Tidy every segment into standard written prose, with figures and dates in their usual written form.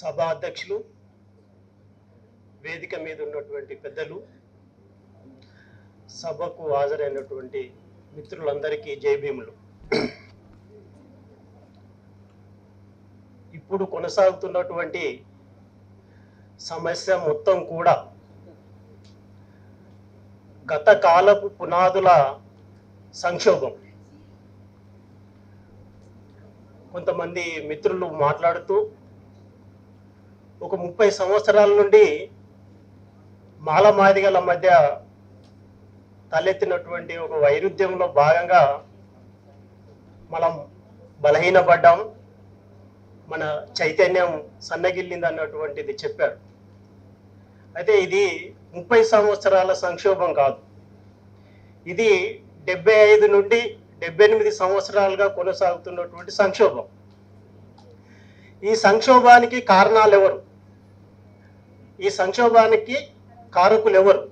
సభా అధ్యక్షులు, వేదిక మీద ఉన్నటువంటి పెద్దలు, సభకు హాజరైనటువంటి మిత్రులందరికీ జై భీములు. ఇప్పుడు కొనసాగుతున్నటువంటి సమస్య మొత్తం కూడా గత కాలపు పునాదుల సంక్షోభం. కొంతమంది మిత్రులు మాట్లాడుతూ ఒక 30 సంవత్సరాల నుండి మాలమాదిగల మధ్య తలెత్తినటువంటి ఒక వైరుధ్యంలో భాగంగా మనం బలహీనపడ్డాం, మన చైతన్యం సన్నగిల్లింది అన్నటువంటిది చెప్పారు. అయితే ఇది 30 సంవత్సరాల సంక్షోభం కాదు, ఇది 75 నుండి 78 సంవత్సరాలుగా కొనసాగుతున్నటువంటి సంక్షోభం. ఈ సంక్షోభానికి కారణాలు ఎవరు, ఈ సంక్షోభానికి కారకులు ఎవరు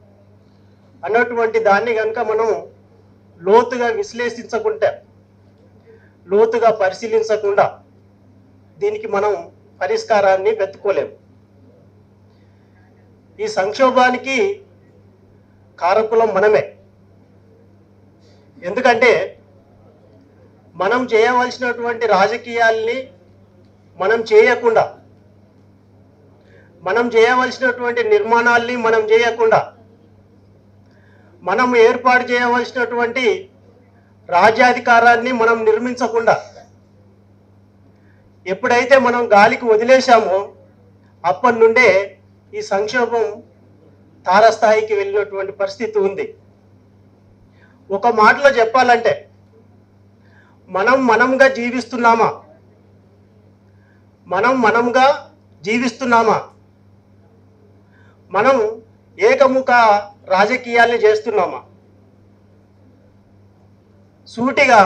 అన్నటువంటి దాన్ని కనుక మనం లోతుగా విశ్లేషించకుండా, లోతుగా పరిశీలించకుండా దీనికి మనం పరిష్కారాన్ని వెతుక్కోలేము. ఈ సంక్షోభానికి కారకులం మనమే. ఎందుకంటే మనం చేయవలసినటువంటి రాజకీయాల్ని మనం చేయకుండా, మనం చేయవలసినటువంటి నిర్మాణాల్ని మనం చేయకుండా, మనం ఏర్పాటు చేయవలసినటువంటి రాజ్యాధికారాన్ని మనం నిర్మించకుండా ఎప్పుడైతే మనం గాలికి వదిలేశామో అప్పటి నుండే ఈ సంక్షోభం తారస్థాయికి వెళ్ళినటువంటి పరిస్థితి ఉంది. ఒక మాటలో చెప్పాలంటే మనంగా జీవిస్తున్నామా, మనంగా జీవిస్తున్నామా, మనం ఏకముఖ రాజకీయాల్ని చేస్తున్నామా, సూటిగా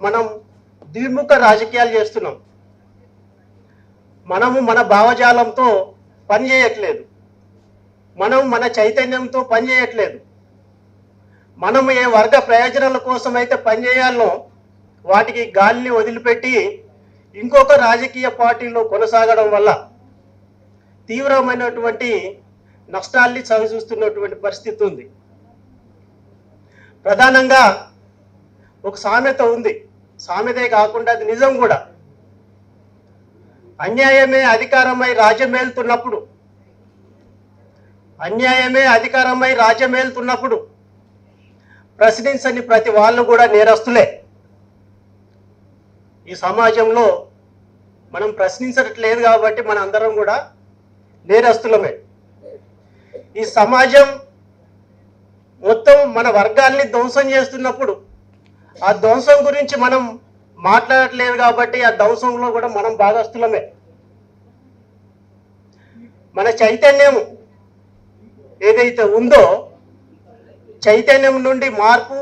మనం ద్విముఖ రాజకీయాలు చేస్తున్నాం. మనము మన భావజాలంతో పనిచేయట్లేదు, మనం మన చైతన్యంతో పనిచేయట్లేదు. మనం ఏ వర్గ ప్రయోజనాల కోసం అయితే పనిచేయాలో వాటికి గాలిని వదిలిపెట్టి ఇంకొక రాజకీయ పార్టీలో కొనసాగడం వల్ల తీవ్రమైనటువంటి నష్టాల్ని చవిచూస్తున్నటువంటి పరిస్థితి ఉంది. ప్రధానంగా ఒక సామెత ఉంది, సామెతే కాకుండా అది నిజం కూడా. అన్యాయమే అధికారమై రాజ్యమేలుతున్నప్పుడు, అన్యాయమే అధికారమై రాజ్యమేలుతున్నప్పుడు ప్రశ్నించని ప్రతి వాళ్ళు కూడా నేరస్తులే. ఈ సమాజంలో మనం ప్రశ్నించట్లేదు కాబట్టి మన అందరం కూడా నేరస్తులమే. ఈ సమాజం మొత్తం మన వర్గాల్ని ధ్వంసం చేస్తున్నప్పుడు ఆ ధ్వంసం గురించి మనం మాట్లాడట్లేదు కాబట్టి ఆ ధ్వంసంలో కూడా మనం భాగస్తులమే. మన చైతన్యం ఏదైతే ఉందో, చైతన్యం నుండి మార్పు,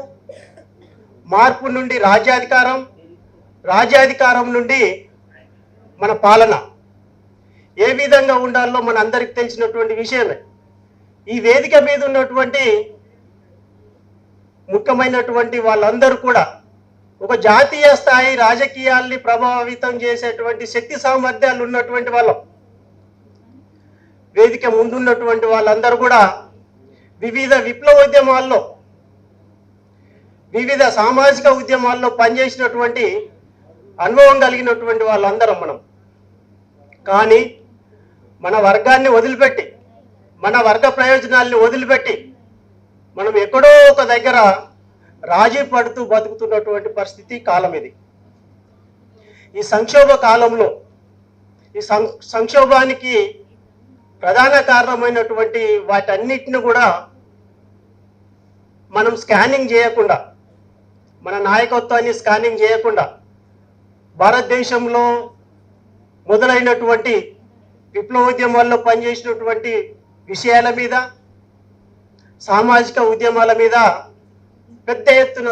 మార్పు నుండి రాజ్యాధికారం, రాజ్యాధికారం నుండి మన పాలన ఏ విధంగా ఉండాలో మన అందరికి తెలిసినటువంటి విషయమే. ఈ వేదిక మీద ఉన్నటువంటి ముఖ్యమైనటువంటి వాళ్ళందరూ కూడా ఒక జాతీయ స్థాయి రాజకీయాల్ని ప్రభావితం చేసేటువంటి శక్తి సామర్థ్యాలు ఉన్నటువంటి వాళ్ళం. వేదిక ముందున్నటువంటి వాళ్ళందరూ కూడా వివిధ విప్లవోద్యమాల్లో, వివిధ సామాజిక ఉద్యమాల్లో పనిచేసినటువంటి అనుభవం కలిగినటువంటి వాళ్ళందరం మనం. కానీ మన వర్గాన్ని వదిలిపెట్టి, మన వర్గ ప్రయోజనాల్ని వదిలిపెట్టి మనం ఎక్కడో ఒక దగ్గర రాజీ పడుతూ బతుకుతున్నటువంటి పరిస్థితి కాలం ఇది. ఈ సంక్షోభ కాలంలో, ఈ సంక్షోభానికి ప్రధాన కారణమైనటువంటి వాటన్నిటిని కూడా మనం స్కానింగ్ చేయకుండా, మన నాయకత్వాన్ని స్కానింగ్ చేయకుండా, భారతదేశంలో మొదలైనటువంటి విప్లవోద్యమాల్లో పనిచేసినటువంటి విషయాల మీద, సామాజిక ఉద్యమాల మీద పెద్ద ఎత్తున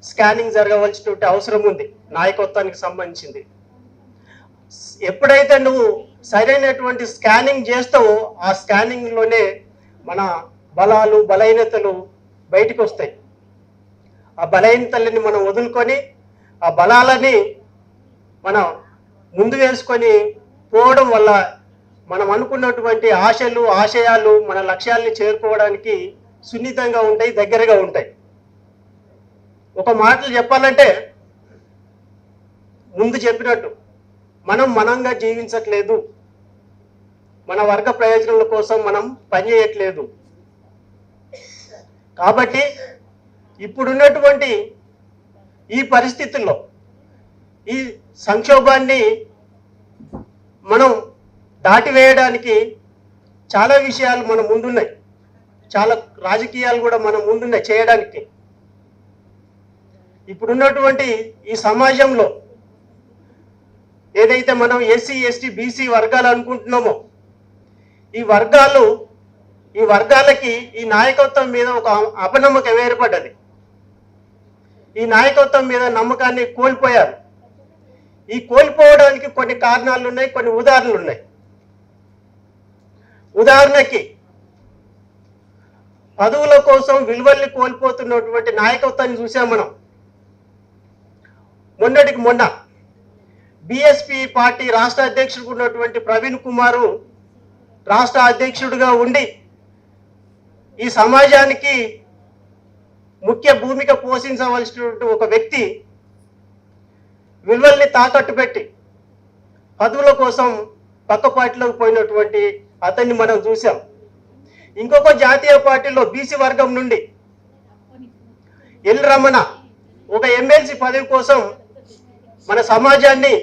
స్కానింగ్ జరగవలసినటువంటి అవసరం ఉంది నాయకత్వానికి సంబంధించింది. ఎప్పుడైతే నువ్వు సరైనటువంటి స్కానింగ్ చేస్తావో ఆ స్కానింగ్లోనే మన బలాలు, బలహీనతలు బయటకు వస్తాయి. ఆ బలహీనతలని మనం వదులుకొని ఆ బలాలని మనం ముందు వేసుకొని పోవడం వల్ల మనం అనుకున్నటువంటి ఆశలు ఆశయాలు మన లక్ష్యాల్ని చేరుకోవడానికి సున్నితంగా ఉంటాయి, దగ్గరగా ఉంటాయి. ఒక మాటలు చెప్పాలంటే ముందు చెప్పినట్టు మనం మనంగా జీవించట్లేదు, మన వర్గ ప్రయోజనాల కోసం మనం పనిచేయట్లేదు. కాబట్టి ఇప్పుడున్నటువంటి ఈ పరిస్థితుల్లో ఈ సంక్షోభాన్ని మనం దాటివేయడానికి చాలా విషయాలు మన ముందున్నాయి, చాలా రాజకీయాలు కూడా మన ముందున్నాయి చేయడానికి. ఇప్పుడున్నటువంటి ఈ సమాజంలో ఏదైతే మనం ఎస్సీ ఎస్టీ బీసీ వర్గాలు అనుకుంటున్నామో ఈ వర్గాలకి ఈ నాయకత్వం మీద ఒక అపనమ్మకం ఏర్పడ్డది. ఈ నాయకత్వం మీద నమ్మకాన్ని కోల్పోయారు. ఈ కోల్పోవడానికి కొన్ని కారణాలు ఉన్నాయి, కొన్ని ఉదాహరణలు ఉన్నాయి. ఉదాహరణకి పదవుల కోసం విలువల్ని కోల్పోతున్నటువంటి నాయకత్వాన్ని చూసాం మనం. మొన్నటికి మొన్న బిఎస్పి పార్టీ రాష్ట్ర అధ్యక్షుడు ఉన్నటువంటి ప్రవీణ్ కుమారు రాష్ట్ర అధ్యక్షుడిగా ఉండి ఈ సమాజానికి ముఖ్య భూమిక పోషించవలసినటువంటి ఒక వ్యక్తి విలువల్ని తాకట్టు పెట్టి పదవుల కోసం పక్క పార్టీలోకి పోయినటువంటి అతన్ని మనం చూసాం. ఇంకొక జాతీయ పార్టీలో బీసీ వర్గం నుండి ఎల్ రమణ ఒక ఎమ్మెల్సీ పదవి కోసం మన సమాజాన్ని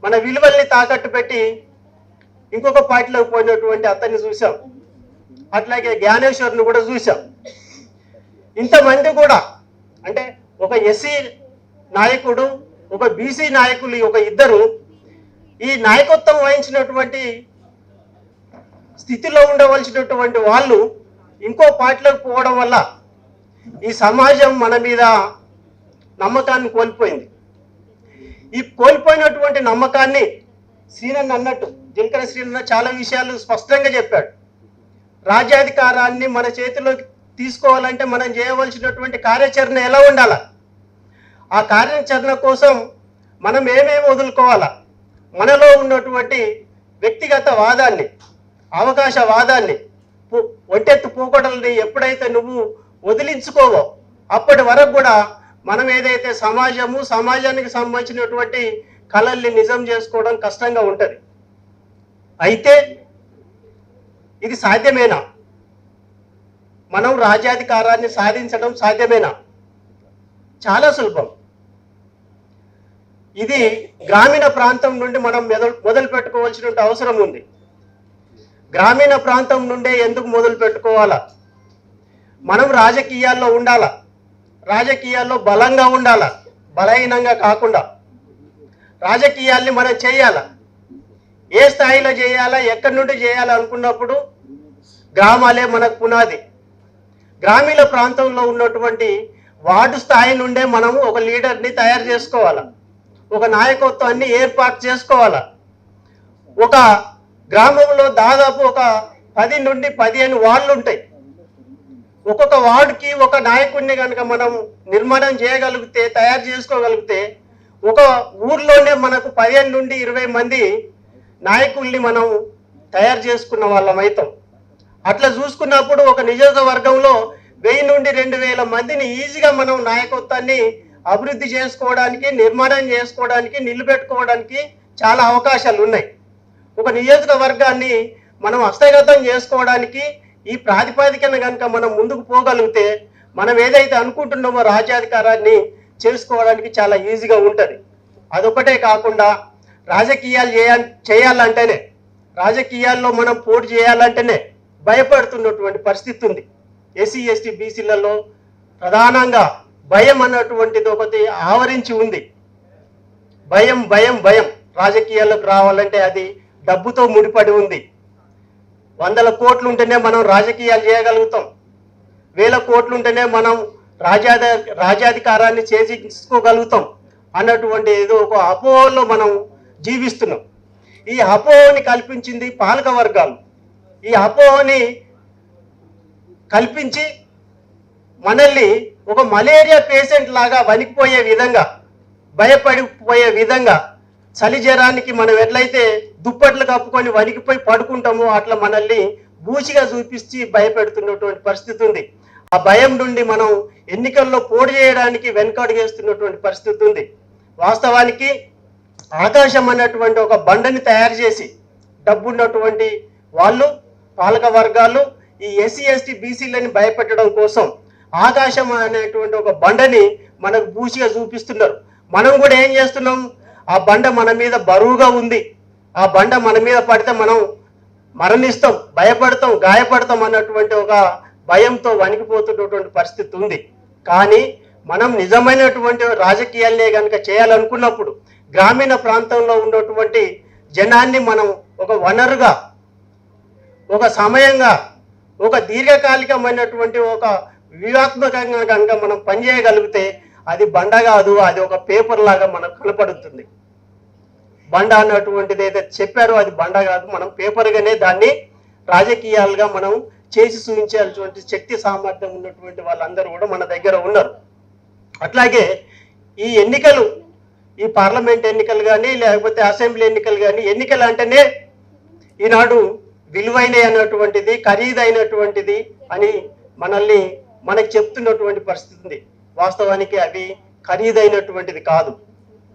మన విలువల్ని తాకట్టు పెట్టి ఇంకొక పార్టీలోకి పోయినటువంటి అతన్ని చూసాం. అట్లాగే జ్ఞానేశ్వర్ని కూడా చూసాం. ఇంతమంది కూడా అంటే ఒక ఎస్సీ నాయకుడు, ఒక బీసీ నాయకులు, ఒక ఇద్దరు ఈ నాయకత్వం వహించినటువంటి స్థితిలో ఉండవలసినటువంటి వాళ్ళు ఇంకో పార్టీలోకి పోవడం వల్ల ఈ సమాజం మన మీద నమ్మకాన్ని కోల్పోయింది. ఈ కోల్పోయినటువంటి నమ్మకాన్ని శ్రీనన్న అన్నట్టు దినకర శ్రీనన్న చాలా విషయాలు స్పష్టంగా చెప్పాడు. రాజ్యాధికారాన్ని మన చేతిలోకి తీసుకోవాలంటే మనం చేయవలసినటువంటి కార్యాచరణ ఎలా ఉండాలా, ఆ కార్యాచరణ కోసం మనం ఏమేమి వదులుకోవాలా, మనలో ఉన్నటువంటి వ్యక్తిగత వాదాన్ని, అవకాశవాదాన్ని, ఒంటెత్తు పోకడల్ని ఎప్పుడైతే నువ్వు వదిలించుకోవో అప్పటి వరకు కూడా మనం ఏదైతే సమాజానికి సంబంధించినటువంటి కళల్ని నిజం చేసుకోవడం కష్టంగా ఉంటుంది. అయితే ఇది సాధ్యమేనా? మనం రాజ్యాధికారాన్ని సాధించడం సాధ్యమేనా? చాలా సులభం. ఇది గ్రామీణ ప్రాంతం నుండి మనం మొదలు పెట్టుకోవాల్సిన అవసరం ఉంది. గ్రామీణ ప్రాంతం నుండే ఎందుకు మొదలు పెట్టుకోవాలా? మనం రాజకీయాల్లో ఉండాలా, రాజకీయాల్లో బలంగా ఉండాలా, బలహీనంగా కాకుండా రాజకీయాల్ని మనం చేయాలా. ఏ స్థాయిలో చేయాలా, ఎక్కడి నుండి చేయాలా అనుకున్నప్పుడు గ్రామాలే మనకు పునాది. గ్రామీణ ప్రాంతంలో ఉన్నటువంటి వార్డు స్థాయి నుండే మనము ఒక లీడర్ని తయారు చేసుకోవాలా, ఒక నాయకత్వాన్ని ఏర్పాటు చేసుకోవాలా. ఒక గ్రామంలో దాదాపు ఒక 10 నుండి 15 వార్డులు ఉంటాయి. ఒక్కొక్క వార్డుకి ఒక నాయకుడిని కనుక మనం నిర్మాణం చేయగలిగితే, తయారు చేసుకోగలిగితే ఒక ఊర్లోనే మనకు 15 నుండి 20 మంది నాయకుల్ని మనం తయారు చేసుకున్న వాళ్ళం అవుతాం. అట్లా చూసుకున్నప్పుడు ఒక నియోజకవర్గంలో 1000 నుండి 2000 మందిని ఈజీగా మనం నాయకత్వాన్ని అభివృద్ధి చేసుకోవడానికి, నిర్మాణం చేసుకోవడానికి, నిలబెట్టుకోవడానికి చాలా అవకాశాలు ఉన్నాయి. ఒక నియోజకవర్గాన్ని మనం హస్తగతం చేసుకోవడానికి ఈ ప్రాతిపదికన కనుక మనం ముందుకు పోగలిగితే మనం ఏదైతే అనుకుంటున్నామో రాజ్యాధికారాన్ని చేసుకోవడానికి చాలా ఈజీగా ఉంటుంది. అదొకటే కాకుండా రాజకీయాలు చేయాలంటేనే, రాజకీయాల్లో మనం పోటీ చేయాలంటేనే భయపడుతున్నటువంటి పరిస్థితి ఉంది. ఎస్సీ ఎస్టీ బీసీలలో ప్రధానంగా భయం అన్నటువంటిది ఒకటి ఆవరించి ఉంది. భయం భయం భయం. రాజకీయాల్లోకి రావాలంటే అది డబ్బుతో ముడిపడి ఉంది. 100 కోట్లు ఉంటేనే మనం రాజకీయాలు చేయగలుగుతాం, 1000 కోట్లు ఉంటేనే మనం రాజ్యాధికారాన్ని చేజించుకోగలుగుతాం అన్నటువంటి ఏదో ఒక అపోహలో మనం జీవిస్తున్నాం. ఈ అపోహని కల్పించింది పాలక వర్గాలు. ఈ అపోహని కల్పించి మనల్ని ఒక మలేరియా పేషెంట్ లాగా వణికిపోయే విధంగా, భయపడిపోయే విధంగా చలి జ్వరానికి మనం ఎట్లయితే దుప్పట్లు కప్పుకొని వణికిపోయి పడుకుంటామో అట్లా మనల్ని బూచిగా చూపించి భయపెడుతున్నటువంటి పరిస్థితి ఉంది. ఆ భయం నుండి మనం ఎన్నికల్లో పోటీ చేయడానికి వెనకడుగేస్తున్నటువంటి పరిస్థితి ఉంది. వాస్తవానికి ఆకాశం అన్నటువంటి ఒక బండని తయారు చేసి డబ్బున్నటువంటి వాళ్ళు, పాలక వర్గాలు ఈ ఎస్సీ ఎస్టీ బీసీలని భయపెట్టడం కోసం ఆకాశం అనేటువంటి ఒక బండని మనకు బూచిగా చూపిస్తున్నారు. మనం కూడా ఏం చేస్తున్నాం, ఆ బండ మన మీద బరువుగా ఉంది, ఆ బండ మన మీద పడితే మనం మరణిస్తాం, భయపడతాం, గాయపడతాం అన్నటువంటి ఒక భయంతో వణికిపోతున్నటువంటి పరిస్థితి ఉంది. కానీ మనం నిజమైనటువంటి రాజకీయాలనే కనుక చేయాలనుకున్నప్పుడు గ్రామీణ ప్రాంతంలో ఉన్నటువంటి జనాన్ని మనం ఒక వనరుగా, ఒక సమయంగా, ఒక దీర్ఘకాలికమైనటువంటి ఒక వ్యూహాత్మకంగా కనుక మనం పనిచేయగలిగితే అది బండ కాదు, అది ఒక పేపర్ లాగా మనకు కనపడుతుంది. బండ అన్నటువంటిది ఏదైతే చెప్పారో అది బండ కాదు, మనం పేపర్గానే దాన్ని రాజకీయాలుగా మనం చేసి చూపించాల్సినటువంటి శక్తి సామర్థ్యం ఉన్నటువంటి వాళ్ళందరూ కూడా మన దగ్గర ఉన్నారు. అట్లాగే ఈ ఎన్నికలు, ఈ పార్లమెంట్ ఎన్నికలు కానీ లేకపోతే అసెంబ్లీ ఎన్నికలు కానీ, ఎన్నికలు అంటేనే ఈనాడు విలువైన అన్నటువంటిది, ఖరీదైనటువంటిది అని మనకి చెప్తున్నటువంటి పరిస్థితి ఉంది. వాస్తవానికి అవి ఖరీదైనటువంటిది కాదు.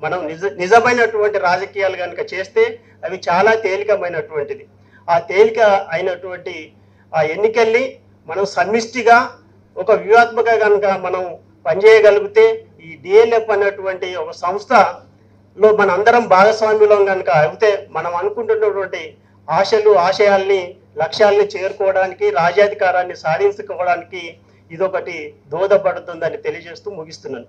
మనం నిజమైనటువంటి రాజకీయాలు కనుక చేస్తే అవి చాలా తేలికమైనటువంటిది. ఆ తేలిక అయినటువంటి ఆ ఎన్నికల్ని మనం సమిష్టిగా ఒక వ్యూహాత్మక కనుక మనం పనిచేయగలిగితే ఈ డిఎల్ఎఫ్ అన్నటువంటి ఒక సంస్థలో మన అందరం భాగస్వామ్యం కనుక అయితే మనం అనుకుంటున్నటువంటి ఆశలు, ఆశయాల్ని, లక్ష్యాల్ని చేరుకోవడానికి, రాజ్యాధికారాన్ని సాధించుకోవడానికి ఇదొకటి దోహదపడుతుందని తెలియజేస్తూ ముగిస్తున్నాను.